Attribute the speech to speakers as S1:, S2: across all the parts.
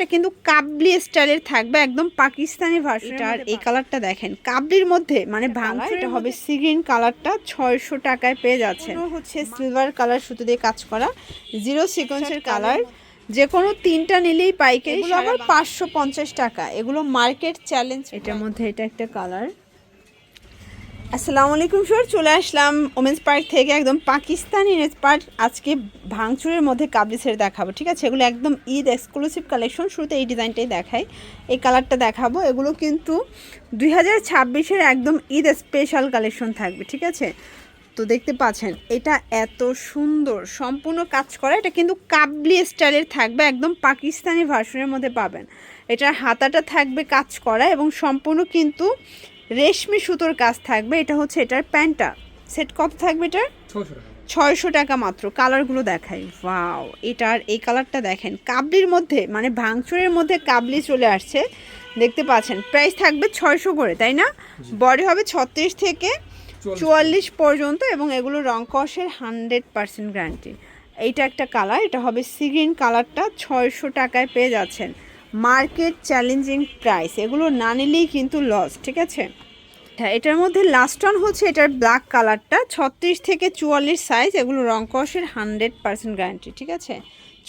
S1: এটা কিন্তু কাবলি স্টাইলের থাকবে, একদম পাকিস্তানি ভার্সন। আর এই কালারটা দেখেন কাবলির মধ্যে, মানে ভাঙচুর। এটা হবে সি গ্রিন কালারটা, 600 টাকায় পেয়ে যাচ্ছে। হচ্ছে সিলভার কালার সুতো দিয়ে কাজ করা, জিরো সিকোয়েন্সের কালার। যে কোনো 3টা নিলেই পাইকারি। এগুলো আবার 550 টাকা, এগুলো মার্কেট চ্যালেঞ্জ। এটার মধ্যে এটা একটা কালার। আসসালামু আলাইকুম স্যার, চলে আসলাম ওমেন্স পার্ক থেকে, একদম পাকিস্তানি পার্ক। আজকে ভাঙচুরের মধ্যে কাবলি সেট দেখাবো, ঠিক আছে? এগুলো একদম ঈদ এক্সক্লুসিভ কালেকশন। শুরুতে এই ডিজাইনটাই দেখাই, এই কালারটা দেখাবো। এগুলো কিন্তু 2026-এর একদম ঈদ স্পেশাল কালেকশন থাকবে, ঠিক আছে? তো দেখতে পাচ্ছেন এটা এত সুন্দর, সম্পূর্ণ কাজ করা। এটা কিন্তু কাবলি স্টাইলের থাকবে, একদম পাকিস্তানি ভার্সনের মধ্যে পাবেন। এটার হাতাটা থাকবে কাজ করা এবং সম্পূর্ণ কিন্তু রেশমি সুতোর কাজ থাকবে। এটা হচ্ছে এটার প্যান্টটা। সেট কত থাকবে এটার? 600 টাকা মাত্র। কালারগুলো দেখাই, ওয়াও! এটার এই কালারটা দেখেন, কাবলির মধ্যে, মানে ভাঙচুরের মধ্যে কাবলি চলে আসছে, দেখতে পাচ্ছেন। প্রাইস থাকবে 600 করে, তাই না? বডি হবে 36 থেকে 44 পর্যন্ত এবং এগুলো রং কষের 100% গ্যারান্টি। এইটা একটা কালার, এটা হবে সি গ্রিন কালারটা, 600 টাকায় পেয়ে যাচ্ছেন। মার্কেট চ্যালেঞ্জিং প্রাইস, এগুলো না নিলেই কিন্তু লস, ঠিক আছে? হ্যাঁ, এটার মধ্যে লাস্ট অন হচ্ছে এটার ব্ল্যাক কালারটা, 36 থেকে 44 সাইজ, এগুলো রং কষের 100% গ্যারান্টি, ঠিক আছে?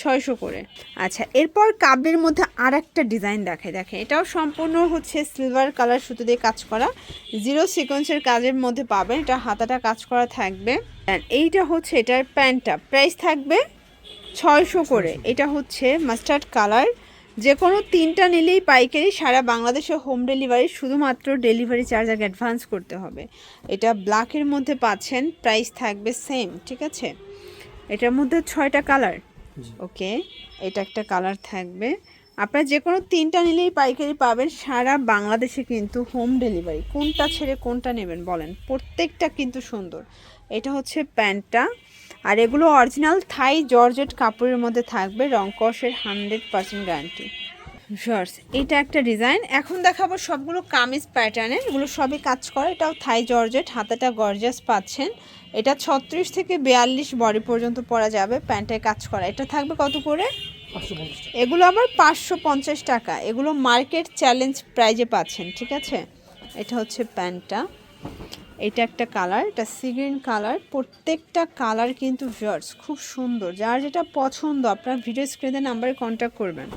S1: 600 করে। আচ্ছা, এরপর কাবলির মধ্যে আর একটা ডিজাইন দেখে, এটাও সম্পূর্ণ হচ্ছে সিলভার কালার সুতো দিয়ে কাজ করা, জিরো সিকোয়েন্সের কাজের মধ্যে পাবেন। এটা হাতাটা কাজ করা থাকবে। এইটা হচ্ছে এটার প্যান্টটা, প্রাইস থাকবে 600 করে। এটা হচ্ছে মাস্টার্ড কালার। যে কোনো 3টা নিলেই পাইকারি, সারা বাংলাদেশে হোম ডেলিভারি, শুধুমাত্র ডেলিভারি চার্জ আগে অ্যাডভান্স করতে হবে। এটা ব্ল্যাকের মধ্যে পাচ্ছেন, প্রাইস থাকবে সেম, ঠিক আছে? এটার মধ্যে 6টা কালার, ওকে। এটা একটা কালার থাকবে। আপনারা যে কোনো 3টা নিলেই পাইকারি পাবেন, সারা বাংলাদেশে কিন্তু হোম ডেলিভারি। কোনটা ছেড়ে কোনটা নেবেন বলেন? প্রত্যেকটা কিন্তু সুন্দর। এটা হচ্ছে প্যান্টটা, আর এগুলো অরিজিনাল থাই জর্জেট কাপড়ের মধ্যে থাকবে, রং কষের 100% গ্যারান্টি। শর্টস, এটা একটা ডিজাইন। এখন দেখাবো সবগুলো কামিজ প্যাটার্নের, এগুলো সবই কাজ করা। এটাও থাই জর্জেট, হাতাটা গর্জাস পাচ্ছেন। এটা 36 থেকে 42 বডি পর্যন্ত পরা যাবে, প্যান্টের কাজ করা। এটা থাকবে কত করে? এগুলো আবার 550 টাকা, এগুলো মার্কেট চ্যালেঞ্জ প্রাইজে পাচ্ছেন, ঠিক আছে? এটা হচ্ছে প্যান্টটা। এটা একটা কালার, এটা সি গ্রিন কালার। প্রত্যেকটা কালার কিন্তু ভিউয়ার্স খুব সুন্দর, যার যেটা পছন্দ আপনার ভিডিও স্ক্রিনে নাম্বারে কন্ট্যাক্ট করবেন।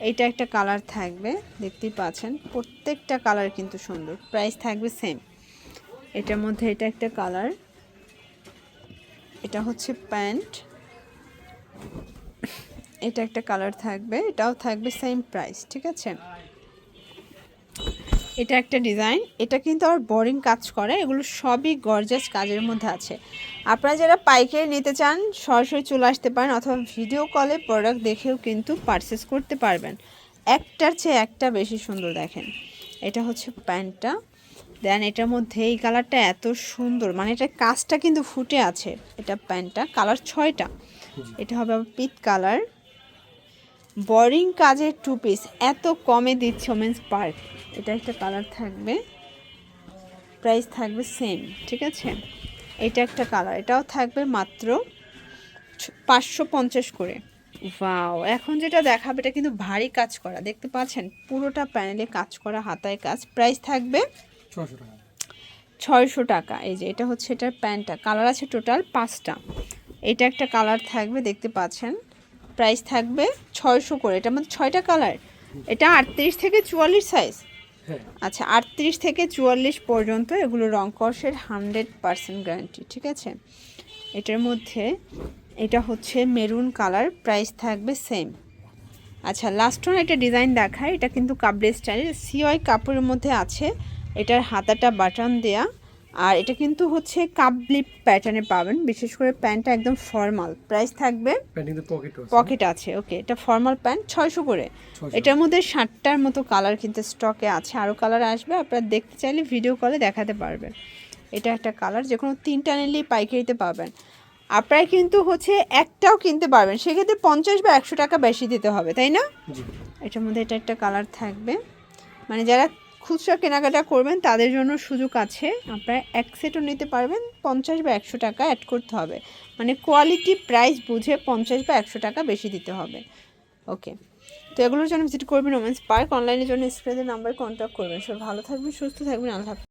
S1: এইটা একটা কালার থাকবে, দেখতেই পাচ্ছেন। প্রত্যেকটা কালার কিন্তু সুন্দর, প্রাইস থাকবে সেম। এটার মধ্যে এটা একটা কালার, এটা হচ্ছে প্যান্ট। এটা একটা কালার থাকবে, এটাও থাকবে সেম প্রাইস, ঠিক আছে? এটা একটা ডিজাইন, এটা কিন্তু আর বোরিং কাজ করে, এগুলো সবই গর্জাস কাজের মধ্যে আছে। আপনারা যারা পাইকারি নিতে চান সরাসরি চলে আসতে পারেন, অথবা ভিডিও কলে প্রোডাক্ট দেখেও কিন্তু পারচেস করতে পারবেন। একটার চেয়ে একটা বেশি সুন্দর, দেখেন। এটা হচ্ছে প্যান্টটা। দেন এটার মধ্যে এই কালারটা এত সুন্দর, মানে এটা কাজটা কিন্তু ফুটে আছে। এটা প্যান্টটা, কালার 6টা। এটা হবে পিট কালার, বোরিং কাজের 2 পিস, এত কমে দিচ্ছে ওমেন্স পার্ক। এটা একটা কালার থাকবে, প্রাইস থাকবে সেম, ঠিক আছে? এটা একটা কালার, এটাও থাকবে মাত্র 550 করে। ওয়াও! এখন যেটা দেখাবে এটা কিন্তু ভারী কাজ করা, দেখতে পাচ্ছেন, পুরোটা প্যানেলে কাজ করা, হাতায় কাজ। প্রাইস থাকবে 600 টাকা। এই যে এটা হচ্ছে এটার প্যান্টটা, কালার আছে টোটাল 5টা। এটা একটা কালার থাকবে, দেখতে পাচ্ছেন। প্রাইস থাকবে 600 করে। এটার মধ্যে 6টা কালার। এটা 38 থেকে 44 সাইজ। আচ্ছা, 38 থেকে 44 পর্যন্ত, এগুলো রং কষের 100% গ্যারান্টি, ঠিক আছে? এটার মধ্যে এটা হচ্ছে মেরুন কালার, প্রাইস থাকবে সেম। আচ্ছা, লাস্ট ওয়ান একটা ডিজাইন দেখায়, এটা কিন্তু কাবলি স্টাইলের, সিওয়াই কাপড়ের মধ্যে আছে। এটার হাতাটা বাটন দেয়া, আর এটা কিন্তু হচ্ছে কাবলি প্যাটার্নে পাবেন। বিশেষ করে প্যান্টটা একদম ফর্মাল, প্রাইস থাকবে, পকেট আছে, ওকে। এটা ফর্মাল প্যান্ট, 600 করে। এটার মধ্যে 60টার মতো কালার কিন্তু স্টকে আছে, আরও কালার আসবে, আপনারা দেখতে চাইলে ভিডিও কলে দেখাতে পারবেন। এটা একটা কালার, যে কোনো 3টা নিলেই পাইকারিতে পাবেন। আপনারা কিন্তু হচ্ছে একটাও কিনতে পারবেন, সেক্ষেত্রে 50 বা 100 টাকা বেশি দিতে হবে, তাই না? এটার মধ্যে এটা একটা কালার থাকবে, মানে যারা খুচরা কেনাকাটা করবেন তাদের জন্য সুযোগ আছে, আপনারা এক সেটও নিতে পারবেন। 50 বা 100 টাকা অ্যাড করতে হবে, মানে কোয়ালিটি প্রাইস বুঝে 50 বা 100 টাকা বেশি দিতে হবে, ওকে। তো এগুলোর জন্য ভিজিট করবেন ওমেন্স পার্ক, অনলাইনের জন্য স্ক্রিনের নাম্বার কন্ট্যাক্ট করবেন। সব ভালো থাকবেন, সুস্থ থাকবেন, আল্লাহ হাফেজ।